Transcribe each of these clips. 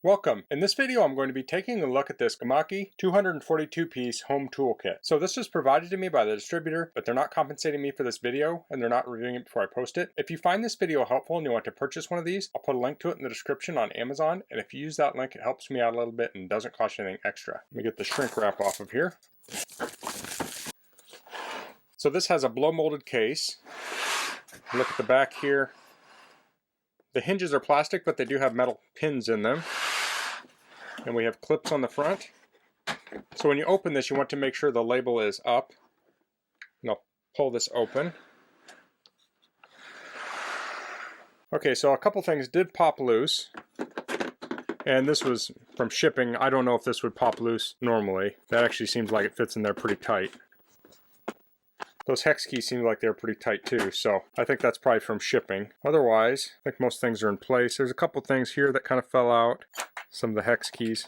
Welcome. In this video I'm going to be taking a look at this GMOKYY 242-piece home toolkit. So this was provided to me by the distributor, but they're not compensating me for this video and they're not reviewing it before I post it. If you find this video helpful and you want to purchase one of these, I'll put a link to it in the description on Amazon, and if you use that link it helps me out a little bit and doesn't cost you anything extra. Let me get the shrink wrap off of here. So this has a blow molded case. Look at the back here. The hinges are plastic, but they do have metal pins in them. And we have clips on the front. So when you open this, you want to make sure the label is up. And I'll pull this open. Okay, so a couple things did pop loose. And this was from shipping. I don't know if this would pop loose normally. That actually seems like it fits in there pretty tight. Those hex keys seem like they're pretty tight too, so I think that's probably from shipping. Otherwise, I think most things are in place. There's a couple things here that kind of fell out. Some of the hex keys.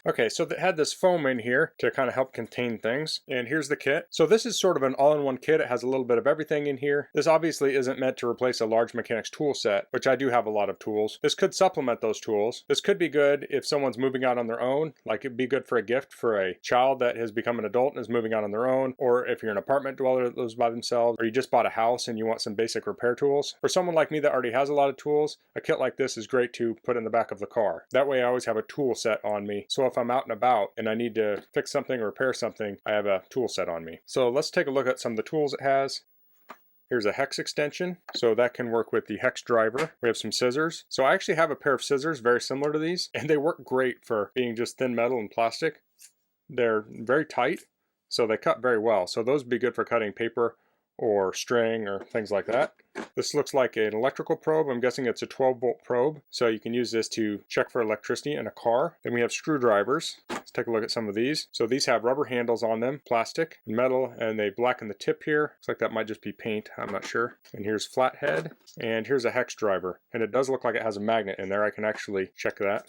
Okay, so it had this foam in here to kind of help contain things. And here's the kit. So this is sort of an all-in-one kit. It has a little bit of everything in here. This obviously isn't meant to replace a large mechanics tool set, which I do have a lot of tools. This could supplement those tools. This could be good if someone's moving out on their own. Like it'd be good for a gift for a child that has become an adult and is moving out on their own. Or if you're an apartment dweller that lives by themselves. Or you just bought a house and you want some basic repair tools. For someone like me that already has a lot of tools, a kit like this is great to put in the back of the car. That way I always have a tool set on me. So if I'm out and about and I need to fix something or repair something, I have a tool set on me. So let's take a look at some of the tools it has. Here's a hex extension, so that can work with the Hex Driver. We have some scissors. So I actually have a pair of scissors very similar to these, and they work great for being just thin metal and plastic. They're very tight, so they cut very well. So those would be good for cutting paper or string or things like that. This looks like an electrical probe. I'm guessing it's a 12-volt probe. So you can use this to check for electricity in a car. Then we have screwdrivers. Let's take a look at some of these. So these have rubber handles on them, plastic and metal, and they blacken the tip here. Looks like that might just be paint, I'm not sure. And here's flathead, and here's a hex driver. And it does look like it has a magnet in there. I can actually check that.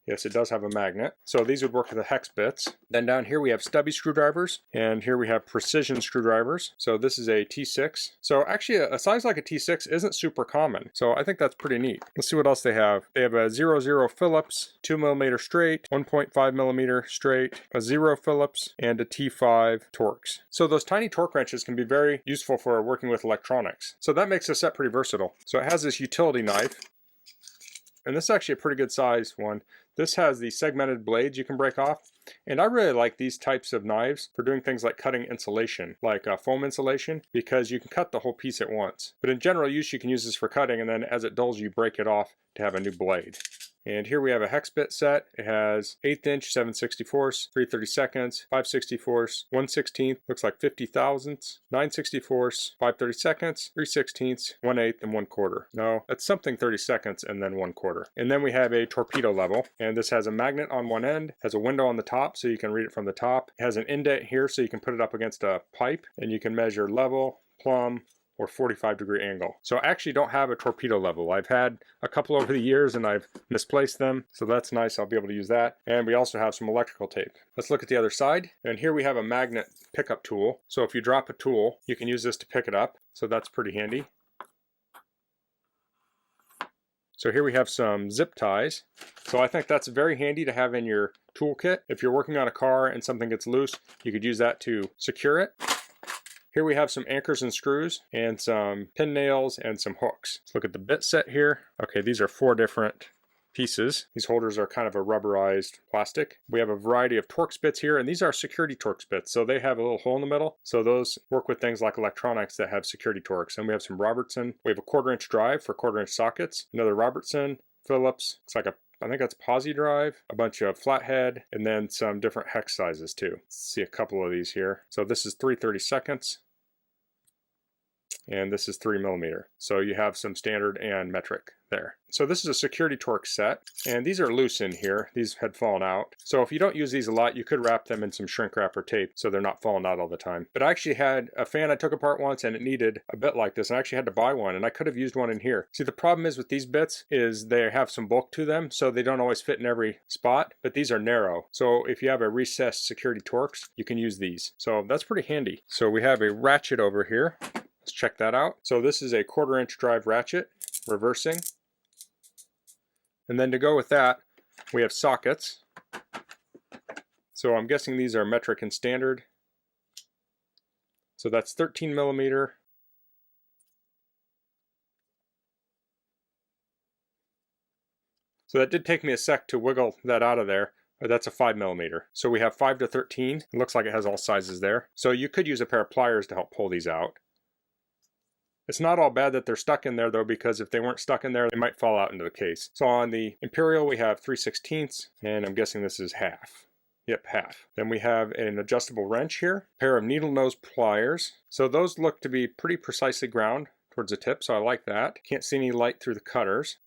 Yes, it does have a magnet. So these would work with the hex bits. Then down here we have stubby screwdrivers, and here we have precision screwdrivers. So this is a T6. So actually a size like a T6 isn't super common. So I think that's pretty neat. Let's see what else they have. They have a 00 Phillips, 2mm straight, 1.5mm straight, a 0 Phillips, and a T5 Torx. So those tiny torque wrenches can be very useful for working with electronics. So that makes the set pretty versatile. So it has this utility knife, and this is actually a pretty good size one. This has the segmented blades you can break off, and I really like these types of knives for doing things like cutting insulation, like foam insulation, because you can cut the whole piece at once. But in general use you can use this for cutting, and then as it dulls you break it off to have a new blade. And here we have a Hex Bit Set. It has 1/8 inch, 7/64, 3/32, 5/64, 1/16, looks like 50 thousandths, 9/64, 5/32, 3/16, 1/8, and 1/4. No, that's something 30 and then 1/4. And then we have a Torpedo Level, and this has a magnet on one end, has a window on the top so you can read it from the top. It has an indent here so you can put it up against a pipe, and you can measure level, plumb, or 45-degree angle. So I actually don't have a torpedo level. I've had a couple over the years and I've misplaced them, so that's nice. I'll be able to use that. And we also have some electrical tape. Let's look at the other side. And here we have a magnet pickup tool. So if you drop a tool, you can use this to pick it up. So that's pretty handy. So here we have some zip ties. So I think that's very handy to have in your toolkit. If you're working on a car and something gets loose, you could use that to secure it. Here we have some anchors and screws and some pin nails and some hooks. Let's look at the bit set here. Okay, these are 4 different pieces. These holders are kind of a rubberized plastic. We have a variety of Torx bits here, and these are security Torx bits. So they have a little hole in the middle. So those work with things like electronics that have security Torx. And we have some Robertson. We have a 1/4 inch drive for 1/4 inch sockets. Another Robertson, Phillips. It's like I think that's posi drive, a bunch of flathead, and then some different hex sizes too. Let's see a couple of these here. So this is 3/32. And this is 3mm. So you have some standard and metric there. So this is a security Torx set, and these are loose in here. These had fallen out. So if you don't use these a lot, you could wrap them in some shrink wrap or tape so they're not falling out all the time. But I actually had a fan I took apart once and it needed a bit like this, and I actually had to buy one, and I could have used one in here. See, the problem is with these bits is they have some bulk to them, so they don't always fit in every spot, but these are narrow. So if you have a recessed security Torx, you can use these. So that's pretty handy. So we have a ratchet over here. Let's check that out. So this is a 1/4 inch drive ratchet. reversing. And then to go with that, we have sockets. So I'm guessing these are metric and standard. So that's 13 millimeter. So that did take me a sec to wiggle that out of there, but that's a 5 millimeter. So we have 5 to 13. It looks like it has all sizes there. So you could use a pair of pliers to help pull these out. It's not all bad that they're stuck in there though, because if they weren't stuck in there, they might fall out into the case. So on the Imperial, we have 3/16, and I'm guessing this is half. Yep, half. Then we have an adjustable wrench here, a pair of needle nose pliers. So those look to be pretty precisely ground towards the tip, so I like that. Can't see any light through the cutters.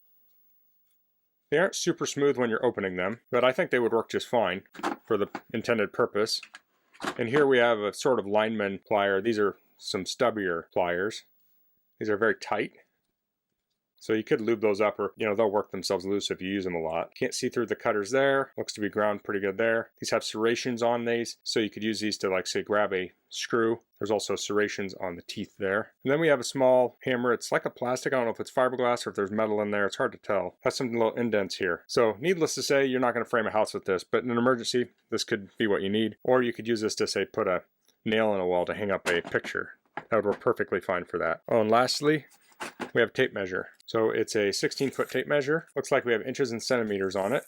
They aren't super smooth when you're opening them, but I think they would work just fine for the intended purpose. And here we have a sort of lineman plier. These are some stubbier pliers. These are very tight. So you could lube those up, or they'll work themselves loose if you use them a lot. Can't see through the cutters there. Looks to be ground pretty good there. These have serrations on these, so you could use these to, like, say, grab a screw. There's also serrations on the teeth there. And then we have a small hammer. It's like a plastic. I don't know if it's fiberglass or if there's metal in there. It's hard to tell. Has some little indents here. So needless to say, you're not going to frame a house with this, but in an emergency, this could be what you need. Or you could use this to, say, put a nail in a wall to hang up a picture. That would work perfectly fine for that. Oh, and lastly, we have a tape measure. So it's a 16-foot tape measure. Looks like we have inches and centimeters on it.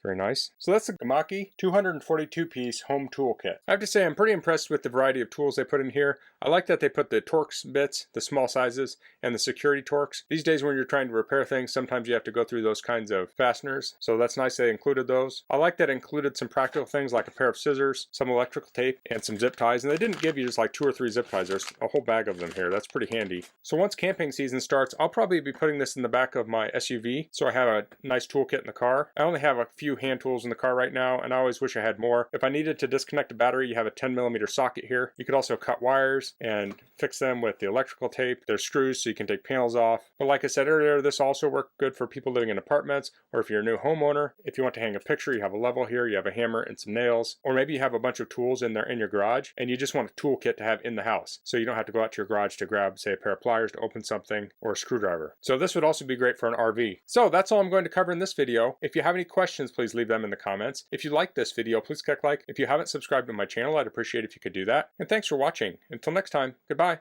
Very nice. So that's the GMOKYY 242-piece home tool kit. I have to say I'm pretty impressed with the variety of tools they put in here. I like that they put the Torx bits, the small sizes, and the security Torx. These days when you're trying to repair things, sometimes you have to go through those kinds of fasteners. So that's nice they included those. I like that it included some practical things like a pair of scissors, some electrical tape, and some zip ties. And they didn't give you just like 2 or 3 zip ties. There's a whole bag of them here. That's pretty handy. So once camping season starts, I'll probably be putting this in the back of my SUV. So I have a nice toolkit in the car. I only have a few hand tools in the car right now, and I always wish I had more. If I needed to disconnect a battery, you have a 10 millimeter socket here. You could also cut wires and fix them with the electrical tape. There's screws so you can take panels off. But like I said earlier, this also works good for people living in apartments, or if you're a new homeowner. If you want to hang a picture, you have a level here, you have a hammer and some nails, or maybe you have a bunch of tools in there in your garage and you just want a toolkit to have in the house, so you don't have to go out to your garage to grab, say, a pair of pliers to open something, or a screwdriver. So this would also be great for an RV. So that's all I'm going to cover in this video. If you have any questions, please leave them in the comments. If you like this video, please click like. If you haven't subscribed to my channel, I'd appreciate if you could do that. And thanks for watching. Until next time, goodbye.